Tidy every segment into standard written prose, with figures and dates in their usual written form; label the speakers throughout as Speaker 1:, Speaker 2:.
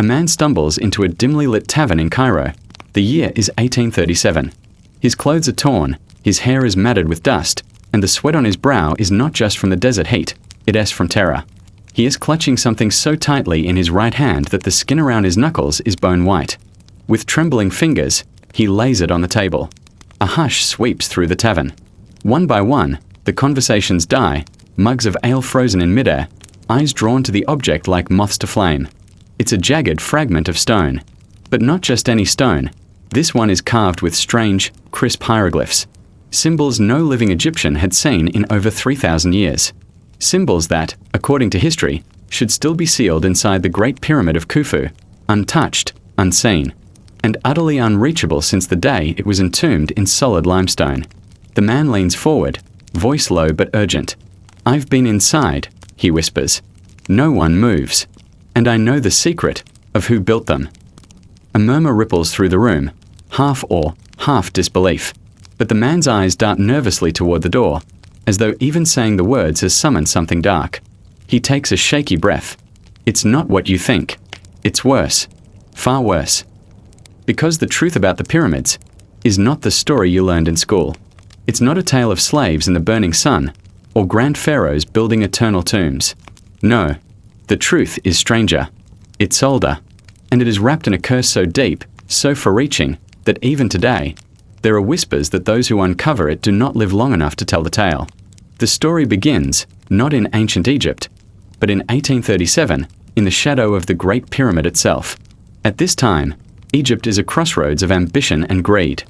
Speaker 1: A man stumbles into a dimly lit tavern in Cairo. The year is 1837. His clothes are torn, his hair is matted with dust, and the sweat on his brow is not just from the desert heat, it is from terror. He is clutching something so tightly in his right hand that the skin around his knuckles is bone white. With trembling fingers, he lays it on the table. A hush sweeps through the tavern. One by one, the conversations die, mugs of ale frozen in midair, eyes drawn to the object like moths to flame. It's a jagged fragment of stone. But not just any stone. This one is carved with strange, crisp hieroglyphs. Symbols no living Egyptian had seen in over 3,000 years. Symbols that, according to history, should still be sealed inside the Great Pyramid of Khufu, untouched, unseen, and utterly unreachable since the day it was entombed in solid limestone. The man leans forward, voice low but urgent. "I've been inside," he whispers. "No one moves. And I know the secret of who built them." A murmur ripples through the room, half awe, half disbelief. But the man's eyes dart nervously toward the door, as though even saying the words has summoned something dark. He takes a shaky breath. It's not what you think. It's worse. Far worse. Because the truth about the pyramids is not the story you learned in school. It's not a tale of slaves in the burning sun, or grand pharaohs building eternal tombs. No, the truth is stranger. It's older, and it is wrapped in a curse so deep, so far-reaching, that even today, there are whispers that those who uncover it do not live long enough to tell the tale. The story begins, not in ancient Egypt, but in 1837, in the shadow of the Great Pyramid itself. At this time, Egypt is a crossroads of ambition and greed.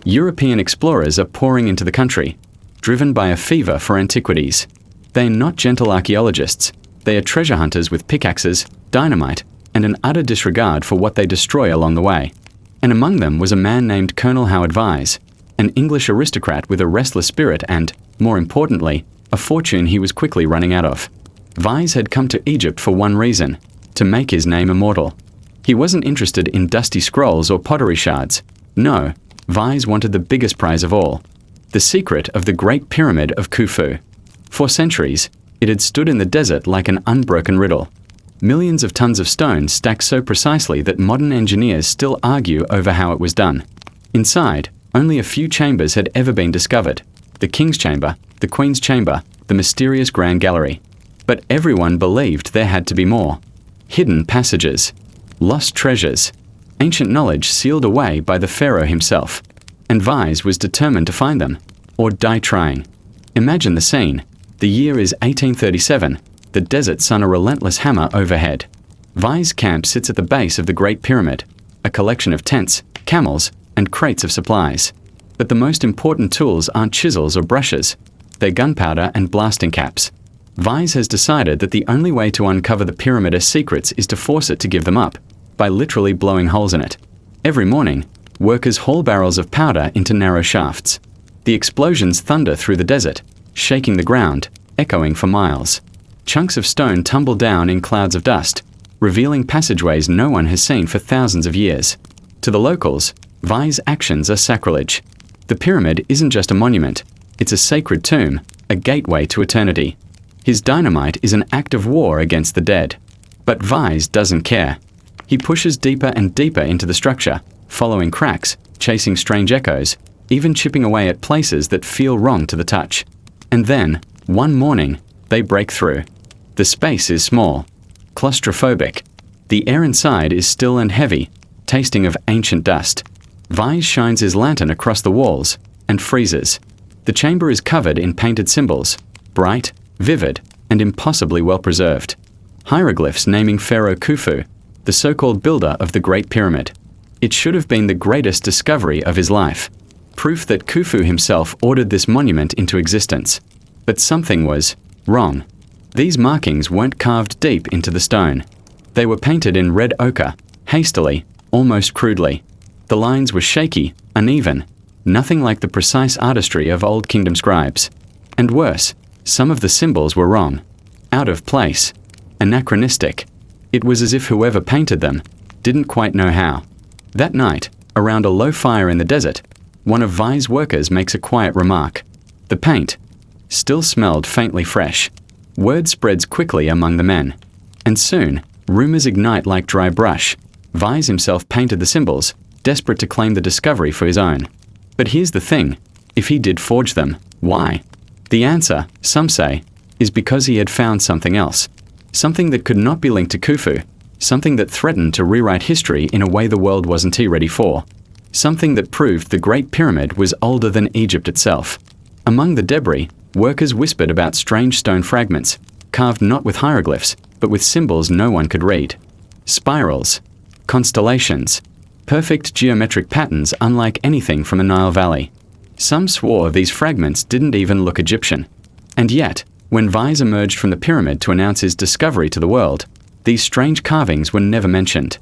Speaker 1: European explorers are pouring into the country, driven by a fever for antiquities. They are not gentle archaeologists. They are treasure hunters with pickaxes, dynamite, and an utter disregard for what they destroy along the way. And among them was a man named Colonel Howard Vyse, an English aristocrat with a restless spirit and, more importantly, a fortune he was quickly running out of. Vyse had come to Egypt for one reason: to make his name immortal. He wasn't interested in dusty scrolls or pottery shards. No, Vyse wanted the biggest prize of all: the secret of the Great Pyramid of Khufu. For centuries, it had stood in the desert like an unbroken riddle. Millions of tons of stone stacked so precisely that modern engineers still argue over how it was done. Inside, only a few chambers had ever been discovered: the King's Chamber, the Queen's Chamber, the mysterious Grand Gallery. But everyone believed there had to be more. Hidden passages, lost treasures, ancient knowledge sealed away by the pharaoh himself. And Vyse was determined to find them, or die trying. Imagine the scene. The year is 1837. The desert sun a relentless hammer overhead. Vyse camp sits at the base of the Great Pyramid, a collection of tents, camels, and crates of supplies. But the most important tools aren't chisels or brushes. They're gunpowder and blasting caps. Vyse has decided that the only way to uncover the pyramid's secrets is to force it to give them up, by literally blowing holes in it. Every morning, workers haul barrels of powder into narrow shafts. The explosions thunder through the desert, shaking the ground, echoing for miles. Chunks of stone tumble down in clouds of dust, revealing passageways no one has seen for thousands of years. To the locals, Vyse's actions are sacrilege. The pyramid isn't just a monument, it's a sacred tomb, a gateway to eternity. His dynamite is an act of war against the dead. But Vyse doesn't care. He pushes deeper and deeper into the structure, following cracks, chasing strange echoes, even chipping away at places that feel wrong to the touch. And then, one morning, they break through. The space is small, claustrophobic. The air inside is still and heavy, tasting of ancient dust. Vyse shines his lantern across the walls and freezes. The chamber is covered in painted symbols, bright, vivid, and impossibly well preserved. Hieroglyphs naming Pharaoh Khufu, the so-called builder of the Great Pyramid. It should have been the greatest discovery of his life. Proof that Khufu himself ordered this monument into existence. But something was wrong. These markings weren't carved deep into the stone. They were painted in red ochre, hastily, almost crudely. The lines were shaky, uneven, nothing like the precise artistry of Old Kingdom scribes. And worse, some of the symbols were wrong, out of place, anachronistic. It was as if whoever painted them didn't quite know how. That night, around a low fire in the desert, one of Vyse's workers makes a quiet remark. The paint still smelled faintly fresh. Word spreads quickly among the men, and soon Rumors ignite like dry brush. Vyse himself painted the symbols, desperate to claim the discovery for his own. But here's the thing. If he did forge them, why? The answer, some say, is because he had found something else. Something that could not be linked to Khufu. Something that threatened to rewrite history in a way the world wasn't ready for. Something that proved the Great Pyramid was older than Egypt itself. Among the debris, workers whispered about strange stone fragments, carved not with hieroglyphs, but with symbols no one could read. Spirals. Constellations. Perfect geometric patterns unlike anything from the Nile Valley. Some swore these fragments didn't even look Egyptian. And yet, when Vyse emerged from the pyramid to announce his discovery to the world, these strange carvings were never mentioned.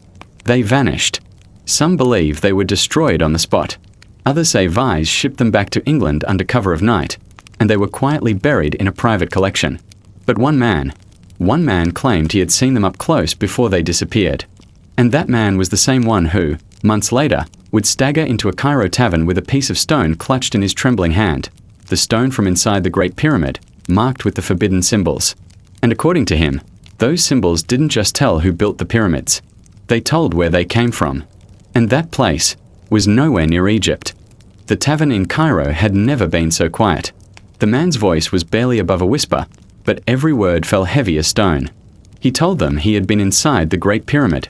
Speaker 1: They vanished. Some believe they were destroyed on the spot. Others say Vyse shipped them back to England under cover of night, and they were quietly buried in a private collection. But one man claimed he had seen them up close before they disappeared. And that man was the same one who, months later, would stagger into a Cairo tavern with a piece of stone clutched in his trembling hand, the stone from inside the Great Pyramid, marked with the forbidden symbols. And according to him, those symbols didn't just tell who built the pyramids. They told where they came from. And that place was nowhere near Egypt. The tavern in Cairo had never been so quiet. The man's voice was barely above a whisper, but every word fell heavy as stone. He told them he had been inside the Great Pyramid,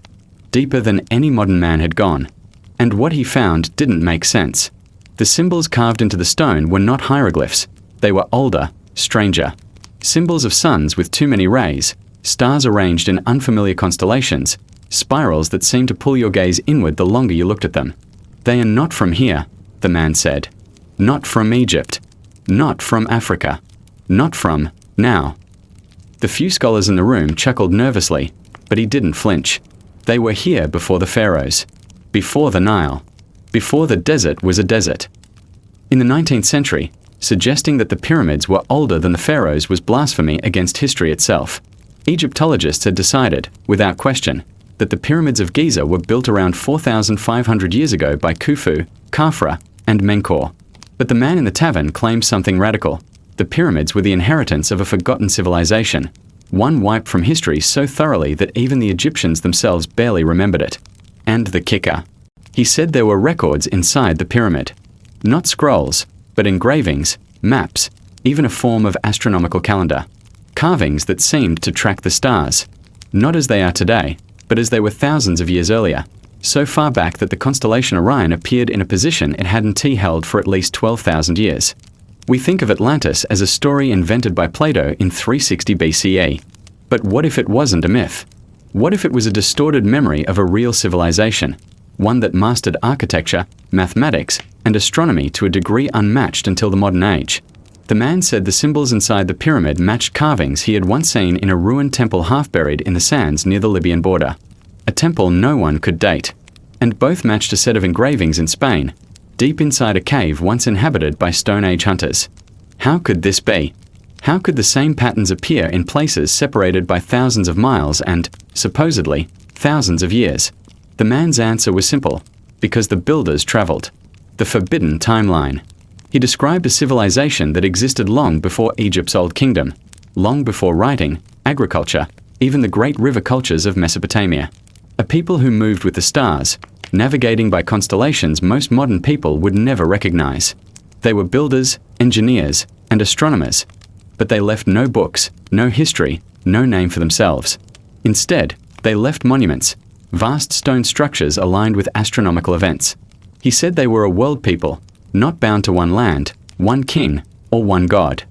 Speaker 1: deeper than any modern man had gone. And what he found didn't make sense. The symbols carved into the stone were not hieroglyphs. They were older, stranger. Symbols of suns with too many rays, stars arranged in unfamiliar constellations, spirals that seemed to pull your gaze inward the longer you looked at them. They are not from here, the man said. Not from Egypt. Not from Africa. Not from now. The few scholars in the room chuckled nervously, but he didn't flinch. They were here before the pharaohs. Before the Nile. Before the desert was a desert. In the 19th century, suggesting that the pyramids were older than the pharaohs was blasphemy against history itself. Egyptologists had decided, without question, that the pyramids of Giza were built around 4,500 years ago by Khufu, Khafra, and Menkaure. But the man in the tavern claimed something radical. The pyramids were the inheritance of a forgotten civilization, one wiped from history so thoroughly that even the Egyptians themselves barely remembered it. And the kicker. He said there were records inside the pyramid. Not scrolls, but engravings, maps, even a form of astronomical calendar. Carvings that seemed to track the stars. Not as they are today, but as they were thousands of years earlier, so far back that the constellation Orion appeared in a position it hadn't held for at least 12,000 years. We think of Atlantis as a story invented by Plato in 360 BCE. But what if it wasn't a myth? What if it was a distorted memory of a real civilization, one that mastered architecture, mathematics, and astronomy to a degree unmatched until the modern age? The man said the symbols inside the pyramid matched carvings he had once seen in a ruined temple half-buried in the sands near the Libyan border. A temple no one could date. And both matched a set of engravings in Spain, deep inside a cave once inhabited by Stone Age hunters. How could this be? How could the same patterns appear in places separated by thousands of miles and, supposedly, thousands of years? The man's answer was simple. Because the builders traveled. The forbidden timeline. He described a civilization that existed long before Egypt's Old Kingdom, long before writing, agriculture, even the great river cultures of Mesopotamia. A people who moved with the stars, navigating by constellations most modern people would never recognize. They were builders, engineers, and astronomers, but they left no books, no history, no name for themselves. Instead, they left monuments, vast stone structures aligned with astronomical events. He said they were a world people, not bound to one land, one king, or one god.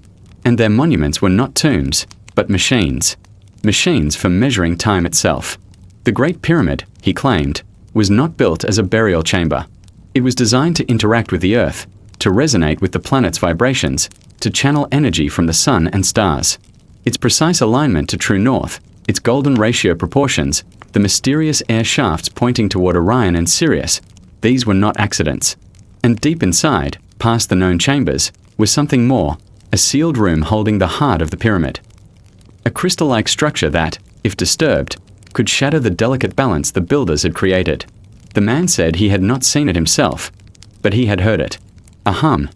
Speaker 1: And their monuments were not tombs, but machines. Machines for measuring time itself. The Great Pyramid, he claimed, was not built as a burial chamber. It was designed to interact with the Earth, to resonate with the planet's vibrations, to channel energy from the sun and stars. Its precise alignment to true north, its golden ratio proportions, the mysterious air shafts pointing toward Orion and Sirius, these were not accidents. And deep inside, past the known chambers, was something more, a sealed room holding the heart of the pyramid. A crystal-like structure that, if disturbed, could shatter the delicate balance the builders had created. The man said he had not seen it himself, but he had heard it. A hum.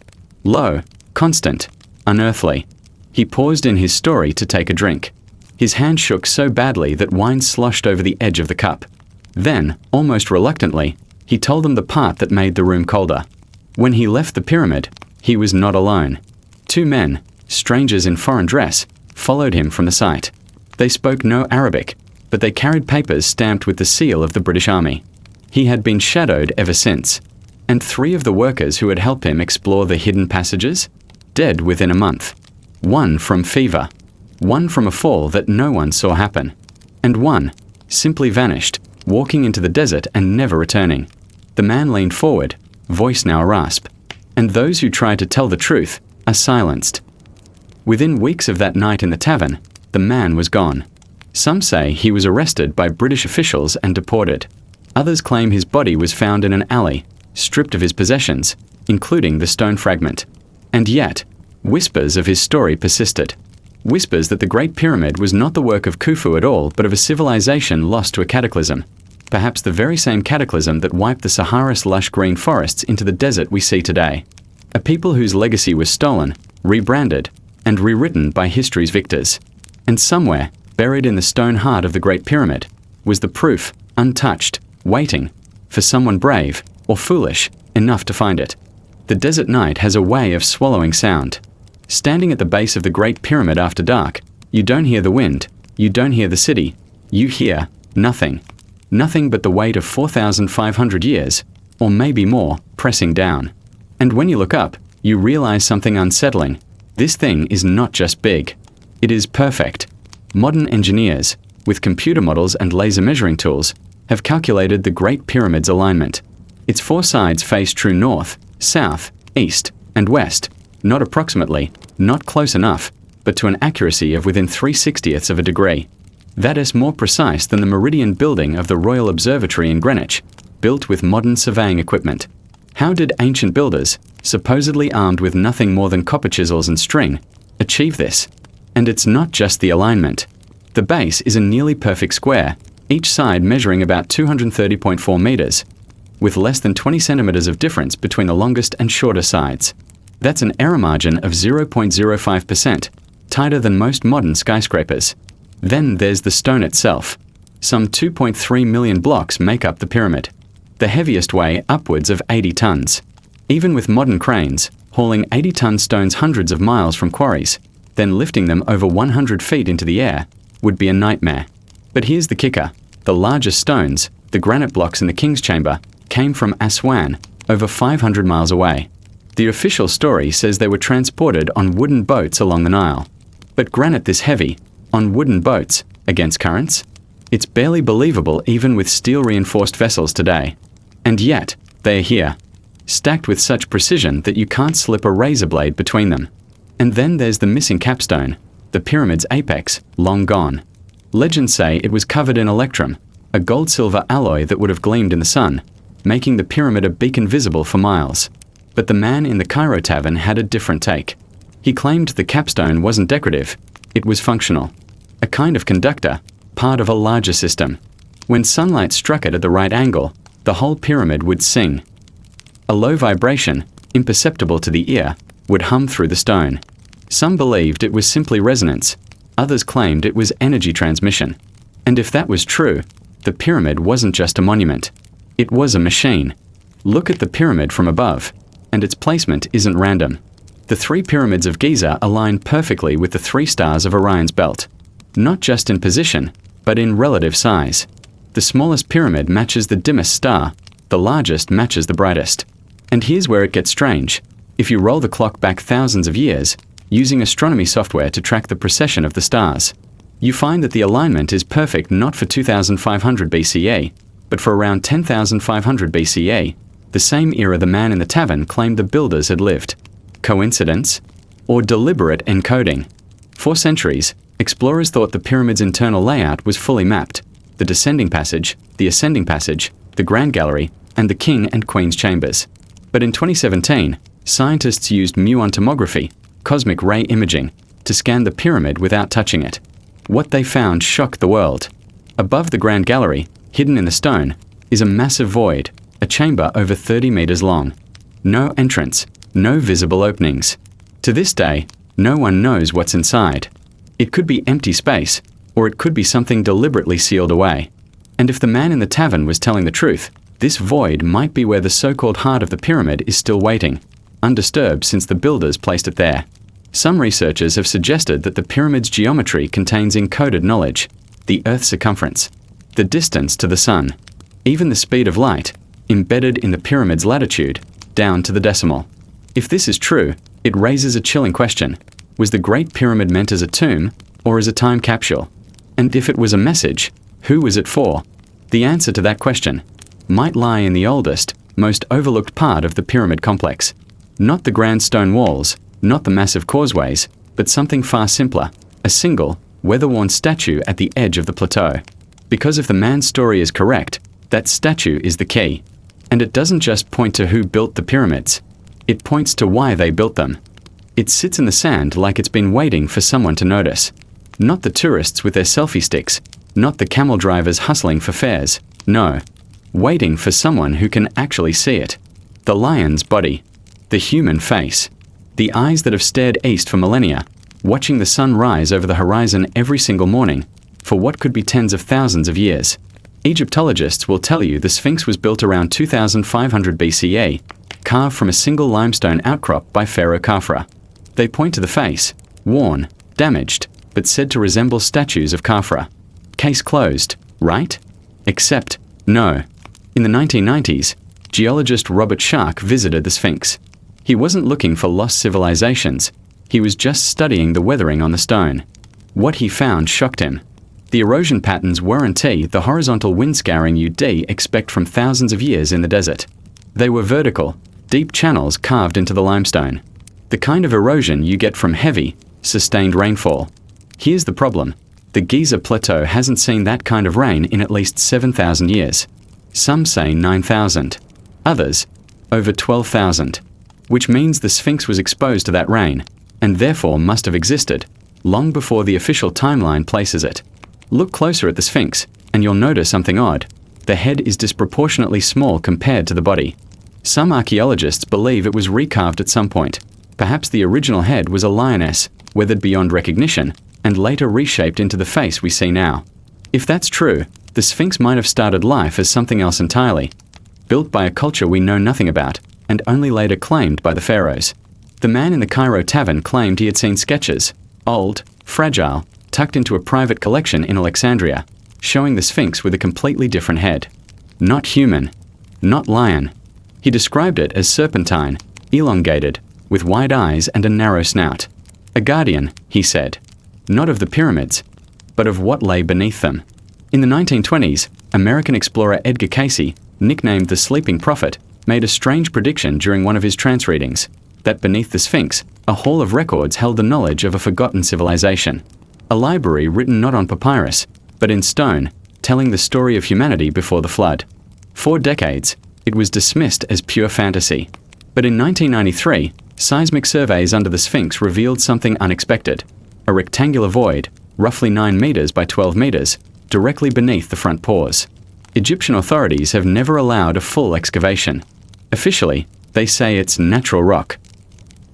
Speaker 1: Low, constant, unearthly. He paused in his story to take a drink. His hand shook so badly that wine sloshed over the edge of the cup. Then, almost reluctantly, he told them the part that made the room colder. When he left the pyramid, he was not alone. 2 men, strangers in foreign dress, followed him from the site. They spoke no Arabic, but they carried papers stamped with the seal of the British Army. He had been shadowed ever since. And 3 of the workers who had helped him explore the hidden passages? Dead within a month. 1 from fever. 1 from a fall that no one saw happen. And 1 simply vanished, walking into the desert and never returning. The man leaned forward, voice now a rasp. And those who tried to tell the truth are silenced. Within weeks of that night in the tavern, the man was gone. Some say he was arrested by British officials and deported. Others claim his body was found in an alley, stripped of his possessions, including the stone fragment. And yet, whispers of his story persisted. Whispers that the Great Pyramid was not the work of Khufu at all, but of a civilization lost to a cataclysm. Perhaps the very same cataclysm that wiped the Sahara's lush green forests into the desert we see today. A people whose legacy was stolen, rebranded, and rewritten by history's victors. And somewhere, buried in the stone heart of the Great Pyramid, was the proof, untouched, waiting, for someone brave, or foolish, enough to find it. The desert night has a way of swallowing sound. Standing at the base of the Great Pyramid after dark, you don't hear the wind, you don't hear the city, you hear nothing. Nothing but the weight of 4,500 years, or maybe more, pressing down. And when you look up, you realize something unsettling. This thing is not just big. It is perfect. Modern engineers, with computer models and laser measuring tools, have calculated the Great Pyramid's alignment. Its 4 sides face true north, south, east, and west, not approximately, not close enough, but to an accuracy of within 3/60ths of a degree. That is more precise than the Meridian building of the Royal Observatory in Greenwich, built with modern surveying equipment. How did ancient builders, supposedly armed with nothing more than copper chisels and string, achieve this? And it's not just the alignment. The base is a nearly perfect square, each side measuring about 230.4 meters, with less than 20 centimeters of difference between the longest and shorter sides. That's an error margin of 0.05%, tighter than most modern skyscrapers. Then there's the stone itself. Some 2.3 million blocks make up the pyramid. The heaviest weigh upwards of 80 tons. Even with modern cranes, hauling 80-ton stones hundreds of miles from quarries, then lifting them over 100 feet into the air, would be a nightmare. But here's the kicker. The largest stones, the granite blocks in the King's Chamber, came from Aswan, over 500 miles away. The official story says they were transported on wooden boats along the Nile. But granite this heavy, on wooden boats, against currents? It's barely believable even with steel-reinforced vessels today. And yet, they are here, stacked with such precision that you can't slip a razor blade between them. And then there's the missing capstone, the pyramid's apex, long gone. Legends say it was covered in electrum, a gold-silver alloy that would have gleamed in the sun, making the pyramid a beacon visible for miles. But the man in the Cairo tavern had a different take. He claimed the capstone wasn't decorative, it was functional. A kind of conductor, part of a larger system. When sunlight struck it at the right angle, the whole pyramid would sing. A low vibration, imperceptible to the ear, would hum through the stone. Some believed it was simply resonance. Others claimed it was energy transmission. And if that was true, the pyramid wasn't just a monument. It was a machine. Look at the pyramid from above, and its placement isn't random. The 3 pyramids of Giza align perfectly with the 3 stars of Orion's belt. Not just in position, but in relative size. The smallest pyramid matches the dimmest star, the largest matches the brightest. And here's where it gets strange. If you roll the clock back thousands of years, using astronomy software to track the precession of the stars, you find that the alignment is perfect not for 2500 BCE, but for around 10,500 BCE, the same era the man in the tavern claimed the builders had lived. Coincidence? Or deliberate encoding? For centuries, explorers thought the pyramid's internal layout was fully mapped. The descending passage, the ascending passage, the grand gallery, and the king and queen's chambers. But in 2017, scientists used muon tomography, cosmic ray imaging, to scan the pyramid without touching it. What they found shocked the world. Above the grand gallery, hidden in the stone, is a massive void, a chamber over 30 meters long. No entrance, no visible openings. To this day, no one knows what's inside. It could be empty space, or it could be something deliberately sealed away. And if the man in the tavern was telling the truth, this void might be where the so-called heart of the pyramid is still waiting, undisturbed since the builders placed it there. Some researchers have suggested that the pyramid's geometry contains encoded knowledge: the Earth's circumference, the distance to the sun, even the speed of light, embedded in the pyramid's latitude, down to the decimal. If this is true, it raises a chilling question. Was the Great Pyramid meant as a tomb, or as a time capsule? And if it was a message, who was it for? The answer to that question might lie in the oldest, most overlooked part of the pyramid complex. Not the grand stone walls, not the massive causeways, but something far simpler: a single, weather-worn statue at the edge of the plateau. Because if the man's story is correct, that statue is the key. And it doesn't just point to who built the pyramids. It points to why they built them. It sits in the sand like it's been waiting for someone to notice. Not the tourists with their selfie sticks, not the camel drivers hustling for fares. No. Waiting for someone who can actually see it. The lion's body. The human face. The eyes that have stared east for millennia, watching the sun rise over the horizon every single morning, for what could be tens of thousands of years. Egyptologists will tell you the Sphinx was built around 2500 BCE, carved from a single limestone outcrop by Pharaoh Khafra. They point to the face, worn, damaged, but said to resemble statues of Khafra. Case closed, right? Except, no. In the 1990s, geologist Robert Shark visited the Sphinx. He wasn't looking for lost civilizations. He was just studying the weathering on the stone. What he found shocked him. The erosion patterns weren't the horizontal wind scouring you'd expect from thousands of years in the desert. They were vertical, deep channels carved into the limestone. The kind of erosion you get from heavy, sustained rainfall. Here's the problem. The Giza Plateau hasn't seen that kind of rain in at least 7,000 years. Some say 9,000. Others, over 12,000. Which means the Sphinx was exposed to that rain, and therefore must have existed, long before the official timeline places it. Look closer at the Sphinx, and you'll notice something odd. The head is disproportionately small compared to the body. Some archaeologists believe it was recarved at some point. Perhaps the original head was a lioness, weathered beyond recognition, and later reshaped into the face we see now. If that's true, the Sphinx might have started life as something else entirely, built by a culture we know nothing about, and only later claimed by the pharaohs. The man in the Cairo tavern claimed he had seen sketches, old, fragile, tucked into a private collection in Alexandria, showing the Sphinx with a completely different head. Not human, not lion. He described it as serpentine, elongated, with wide eyes and a narrow snout. A guardian, he said, not of the pyramids, but of what lay beneath them. In the 1920s, American explorer Edgar Cayce, nicknamed the Sleeping Prophet, made a strange prediction during one of his trance readings, that beneath the Sphinx, a hall of records held the knowledge of a forgotten civilization. A library written not on papyrus, but in stone, telling the story of humanity before the flood. For decades, it was dismissed as pure fantasy. But in 1993, seismic surveys under the Sphinx revealed something unexpected. A rectangular void, roughly 9 meters by 12 meters, directly beneath the front paws. Egyptian authorities have never allowed a full excavation. Officially, they say it's natural rock.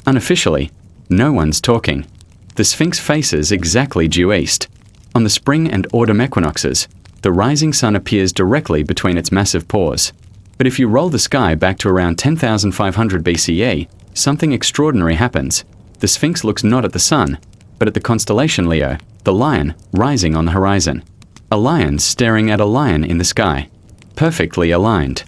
Speaker 1: Unofficially, no one's talking. The Sphinx faces exactly due east. On the spring and autumn equinoxes, the rising sun appears directly between its massive paws. But if you roll the sky back to around 10,500 BCE, something extraordinary happens. The Sphinx looks not at the sun, but at the constellation Leo, the lion, rising on the horizon. A lion staring at a lion in the sky. Perfectly aligned.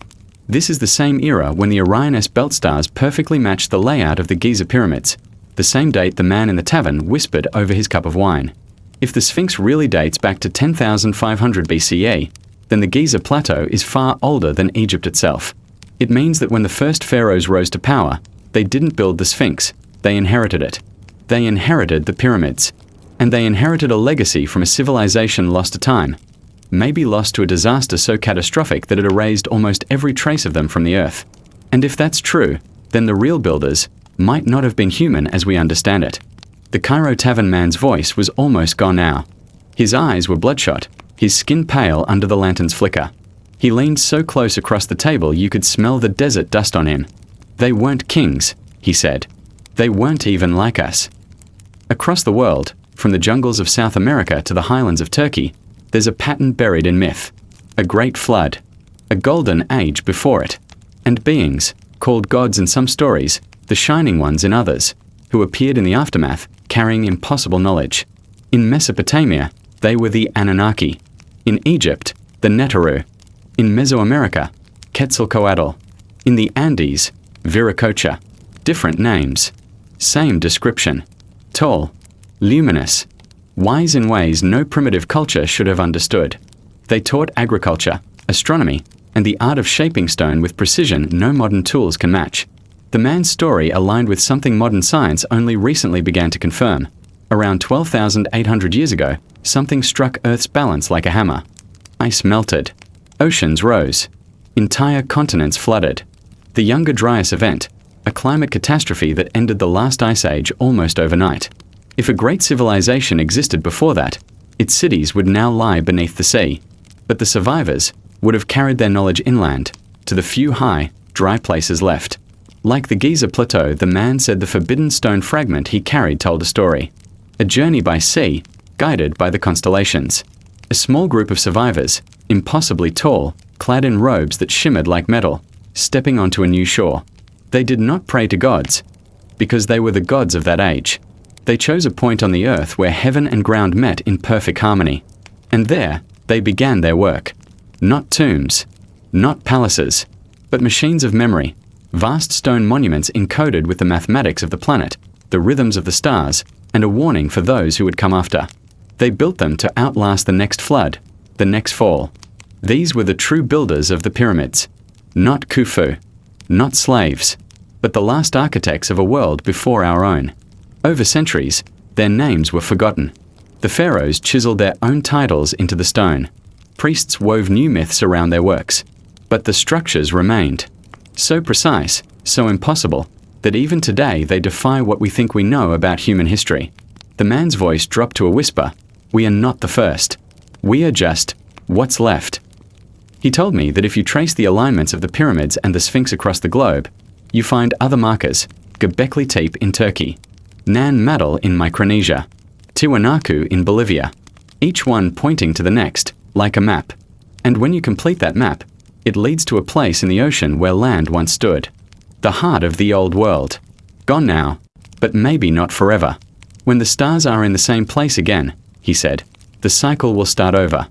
Speaker 1: This is the same era when the Orion S belt stars perfectly matched the layout of the Giza pyramids, the same date the man in the tavern whispered over his cup of wine. If the Sphinx really dates back to 10,500 BCE, then the Giza plateau is far older than Egypt itself. It means that when the first pharaohs rose to power, they didn't build the Sphinx, they inherited it. They inherited the pyramids. And they inherited a legacy from a civilization lost to time, maybe lost to a disaster so catastrophic that it erased almost every trace of them from the earth. And if that's true, then the real builders might not have been human as we understand it. The Cairo tavern man's voice was almost gone now. His eyes were bloodshot, his skin pale under the lantern's flicker. He leaned so close across the table you could smell the desert dust on him. They weren't kings, he said. They weren't even like us. Across the world, from the jungles of South America to the highlands of Turkey, there's a pattern buried in myth. A great flood, a golden age before it, and beings, called gods in some stories, the shining ones in others, who appeared in the aftermath carrying impossible knowledge. In Mesopotamia, they were the Anunnaki. In Egypt, the Neteru. In Mesoamerica, Quetzalcoatl. In the Andes, Viracocha. Different names. Same description. Tall. Luminous. Wise in ways no primitive culture should have understood. They taught agriculture, astronomy, and the art of shaping stone with precision no modern tools can match. The man's story aligned with something modern science only recently began to confirm. Around 12,800 years ago, something struck Earth's balance like a hammer. Ice melted. Oceans rose. Entire continents flooded. The Younger Dryas event, a climate catastrophe that ended the last ice age almost overnight. If a great civilization existed before that, its cities would now lie beneath the sea. But the survivors would have carried their knowledge inland, to the few high, dry places left. Like the Giza Plateau, the man said the forbidden stone fragment he carried told a story. A journey by sea, guided by the constellations. A small group of survivors, impossibly tall, clad in robes that shimmered like metal, stepping onto a new shore. They did not pray to gods, because they were the gods of that age. They chose a point on the earth where heaven and ground met in perfect harmony. And there, they began their work. Not tombs, not palaces, but machines of memory, vast stone monuments encoded with the mathematics of the planet, the rhythms of the stars, and a warning for those who would come after. They built them to outlast the next flood, the next fall. These were the true builders of the pyramids. Not Khufu, not slaves, but the last architects of a world before our own. Over centuries, their names were forgotten. The pharaohs chiseled their own titles into the stone. Priests wove new myths around their works. But the structures remained. So precise, so impossible, that even today they defy what we think we know about human history. The man's voice dropped to a whisper. We are not the first. We are just what's left. He told me that if you trace the alignments of the pyramids and the Sphinx across the globe, you find other markers. Göbekli Tepe in Turkey, Nan Madol in Micronesia, Tiwanaku in Bolivia, each one pointing to the next, like a map. And when you complete that map, it leads to a place in the ocean where land once stood. The heart of the old world. Gone now, but maybe not forever. When the stars are in the same place again, he said, the cycle will start over.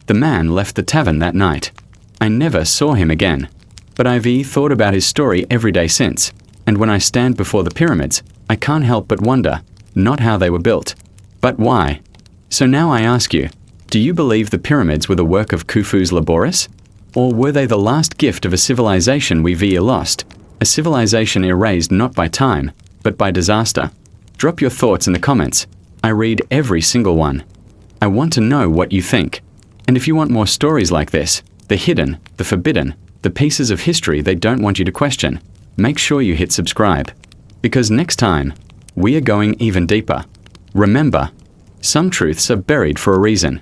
Speaker 1: The man left the tavern that night. I never saw him again, but I've thought about his story every day since, and when I stand before the pyramids, I can't help but wonder, not how they were built, but why. So now I ask you, do you believe the pyramids were the work of Khufu's Laboris? Or were they the last gift of a civilization we've lost? A civilization erased not by time, but by disaster? Drop your thoughts in the comments. I read every single one. I want to know what you think. And if you want more stories like this, the hidden, the forbidden, the pieces of history they don't want you to question, make sure you hit subscribe. Because next time, we are going even deeper. Remember, some truths are buried for a reason.